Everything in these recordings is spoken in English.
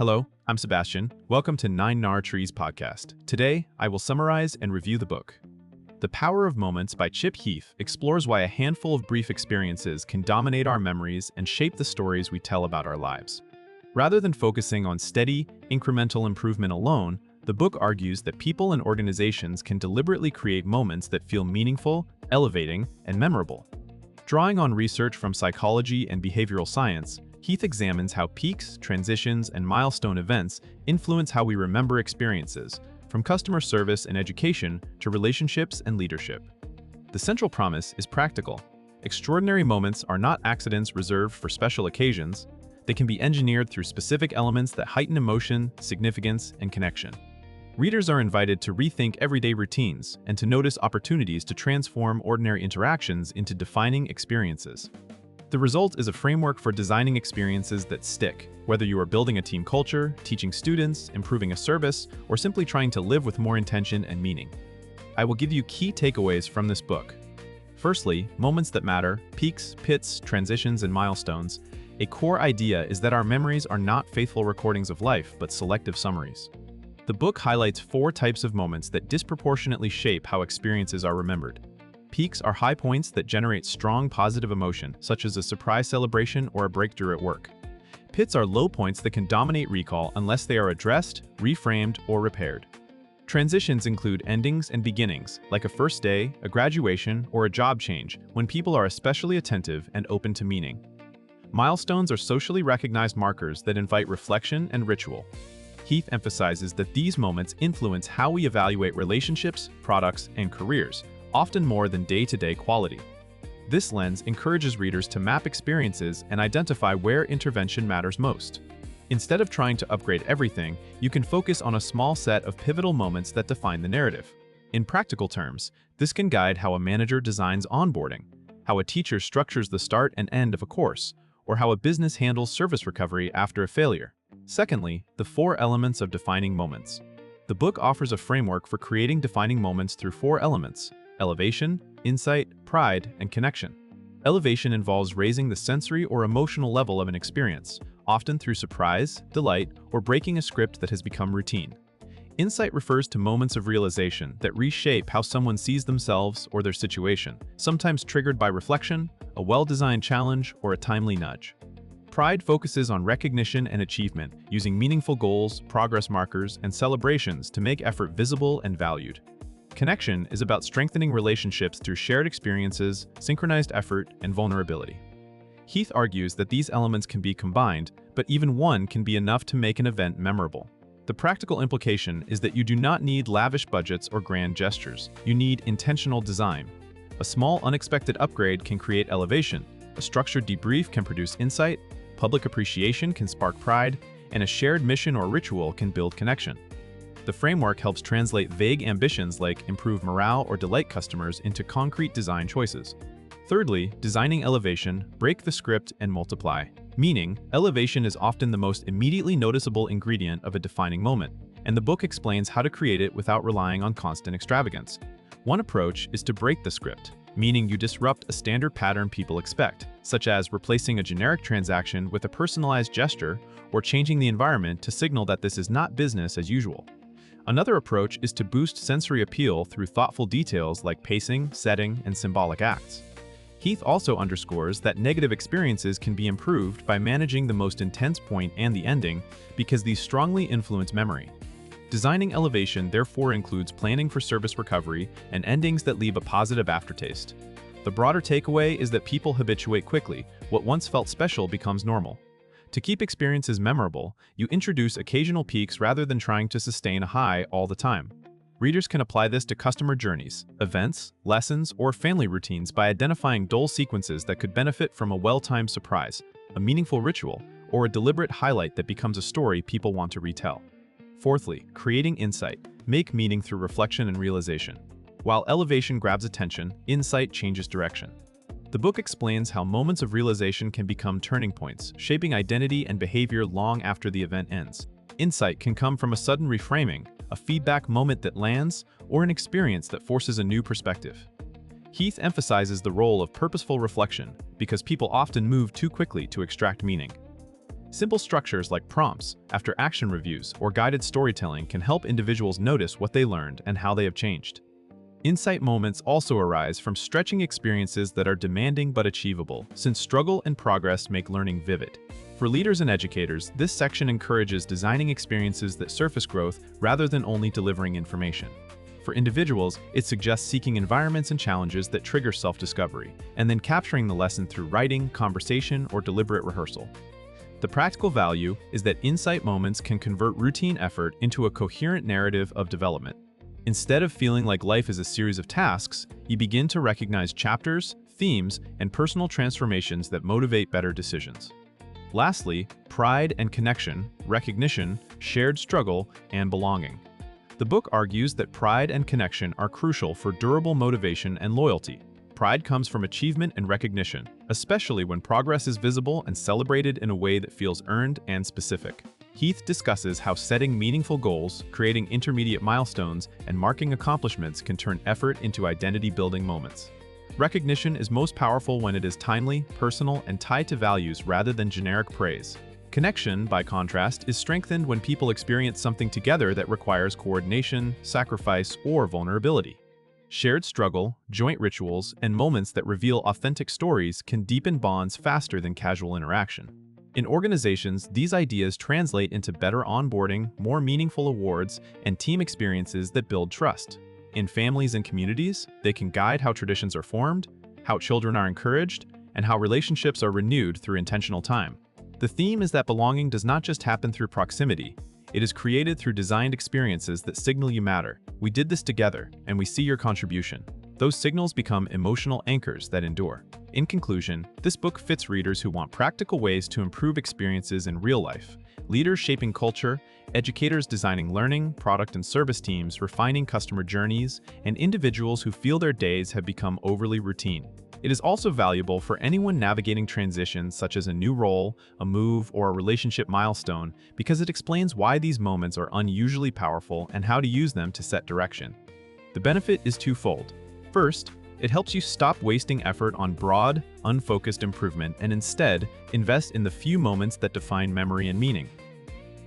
Hello, I'm Sebastian. Welcome to 9 Trees podcast. Today, I will summarize and review the book. The Power of Moments by Heath explores why a handful of brief experiences can dominate our memories and shape the stories we tell about our lives. Rather than focusing on steady, incremental improvement alone, the book argues that people and organizations can deliberately create moments that feel meaningful, elevating, and memorable. Drawing on research from psychology and behavioral science, Heath examines how peaks, transitions, and milestone events influence how we remember experiences, from customer service and education to relationships and leadership. The central promise is practical. Extraordinary moments are not accidents reserved for special occasions. They can be engineered through specific elements that heighten emotion, significance, and connection. Readers are invited to rethink everyday routines and to notice opportunities to transform ordinary interactions into defining experiences. The result is a framework for designing experiences that stick, whether you are building a team culture, teaching students, improving a service, or simply trying to live with more intention and meaning. I will give you key takeaways from this book. Firstly, moments that matter, peaks, pits, transitions, and milestones. A core idea is that our memories are not faithful recordings of life, but selective summaries. The book highlights 4 types of moments that disproportionately shape how experiences are remembered. Peaks are high points that generate strong positive emotion, such as a surprise celebration or a breakthrough at work. Pits are low points that can dominate recall unless they are addressed, reframed, or repaired. Transitions include endings and beginnings, like a first day, a graduation, or a job change, when people are especially attentive and open to meaning. Milestones are socially recognized markers that invite reflection and ritual. Heath emphasizes that these moments influence how we evaluate relationships, products, and careers, often more than day-to-day quality. This lens encourages readers to map experiences and identify where intervention matters most. Instead of trying to upgrade everything, you can focus on a small set of pivotal moments that define the narrative. In practical terms, this can guide how a manager designs onboarding, how a teacher structures the start and end of a course, or how a business handles service recovery after a failure. Secondly, the 4 elements of defining moments. The book offers a framework for creating defining moments through 4 elements: elevation, insight, pride, and connection. Elevation involves raising the sensory or emotional level of an experience, often through surprise, delight, or breaking a script that has become routine. Insight refers to moments of realization that reshape how someone sees themselves or their situation, sometimes triggered by reflection, a well-designed challenge, or a timely nudge. Pride focuses on recognition and achievement, using meaningful goals, progress markers, and celebrations to make effort visible and valued. Connection is about strengthening relationships through shared experiences, synchronized effort, and vulnerability. Heath argues that these elements can be combined, but even one can be enough to make an event memorable. The practical implication is that you do not need lavish budgets or grand gestures. You need intentional design. A small, unexpected upgrade can create elevation, a structured debrief can produce insight, public appreciation can spark pride, and a shared mission or ritual can build connection. The framework helps translate vague ambitions like improve morale or delight customers into concrete design choices. Thirdly, designing elevation, break the script and multiply. Meaning, elevation is often the most immediately noticeable ingredient of a defining moment, and the book explains how to create it without relying on constant extravagance. One approach is to break the script, meaning you disrupt a standard pattern people expect, such as replacing a generic transaction with a personalized gesture or changing the environment to signal that this is not business as usual. Another approach is to boost sensory appeal through thoughtful details like pacing, setting, and symbolic acts. Heath also underscores that negative experiences can be improved by managing the most intense point and the ending because these strongly influence memory. Designing elevation therefore includes planning for service recovery and endings that leave a positive aftertaste. The broader takeaway is that people habituate quickly. What once felt special becomes normal. To keep experiences memorable, you introduce occasional peaks rather than trying to sustain a high all the time. Readers can apply this to customer journeys, events, lessons, or family routines by identifying dull sequences that could benefit from a well-timed surprise, a meaningful ritual, or a deliberate highlight that becomes a story people want to retell. Fourthly, creating insight. Make meaning through reflection and realization. While elevation grabs attention, insight changes direction. The book explains how moments of realization can become turning points, shaping identity and behavior long after the event ends. Insight can come from a sudden reframing, a feedback moment that lands, or an experience that forces a new perspective. Heath emphasizes the role of purposeful reflection because people often move too quickly to extract meaning. Simple structures like prompts, after action reviews, or guided storytelling can help individuals notice what they learned and how they have changed. Insight moments also arise from stretching experiences that are demanding but achievable, since struggle and progress make learning vivid. For leaders and educators, this section encourages designing experiences that surface growth rather than only delivering information. For individuals, it suggests seeking environments and challenges that trigger self-discovery, and then capturing the lesson through writing, conversation, or deliberate rehearsal. The practical value is that insight moments can convert routine effort into a coherent narrative of development. Instead of feeling like life is a series of tasks, you begin to recognize chapters, themes, and personal transformations that motivate better decisions. Lastly, pride and connection, recognition, shared struggle, and belonging. The book argues that pride and connection are crucial for durable motivation and loyalty. Pride comes from achievement and recognition, especially when progress is visible and celebrated in a way that feels earned and specific. Heath discusses how setting meaningful goals, creating intermediate milestones, and marking accomplishments can turn effort into identity-building moments. Recognition is most powerful when it is timely, personal, and tied to values rather than generic praise. Connection, by contrast, is strengthened when people experience something together that requires coordination, sacrifice, or vulnerability. Shared struggle, joint rituals, and moments that reveal authentic stories can deepen bonds faster than casual interaction. In organizations, these ideas translate into better onboarding, more meaningful awards, and team experiences that build trust. In families and communities, they can guide how traditions are formed, how children are encouraged, and how relationships are renewed through intentional time. The theme is that belonging does not just happen through proximity. It is created through designed experiences that signal you matter. We did this together, and we see your contribution. Those signals become emotional anchors that endure. In conclusion, this book fits readers who want practical ways to improve experiences in real life. Leaders shaping culture, educators designing learning, product and service teams refining customer journeys, and individuals who feel their days have become overly routine. It is also valuable for anyone navigating transitions such as a new role, a move, or a relationship milestone because it explains why these moments are unusually powerful and how to use them to set direction. The benefit is twofold. First, it helps you stop wasting effort on broad, unfocused improvement and instead invest in the few moments that define memory and meaning.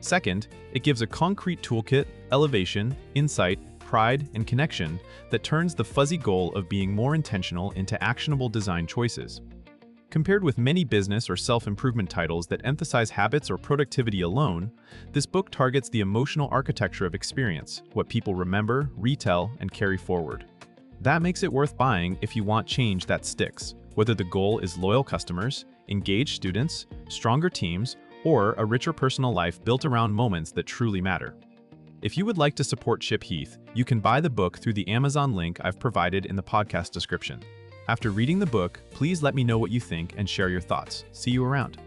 Second, it gives a concrete toolkit, elevation, insight, pride, and connection that turns the fuzzy goal of being more intentional into actionable design choices. Compared with many business or self-improvement titles that emphasize habits or productivity alone, this book targets the emotional architecture of experience, what people remember, retell, and carry forward. That makes it worth buying if you want change that sticks, whether the goal is loyal customers, engaged students, stronger teams, or a richer personal life built around moments that truly matter. If you would like to support Chip Heath, you can buy the book through the Amazon link I've provided in the podcast description. After reading the book, please let me know what you think and share your thoughts. See you around.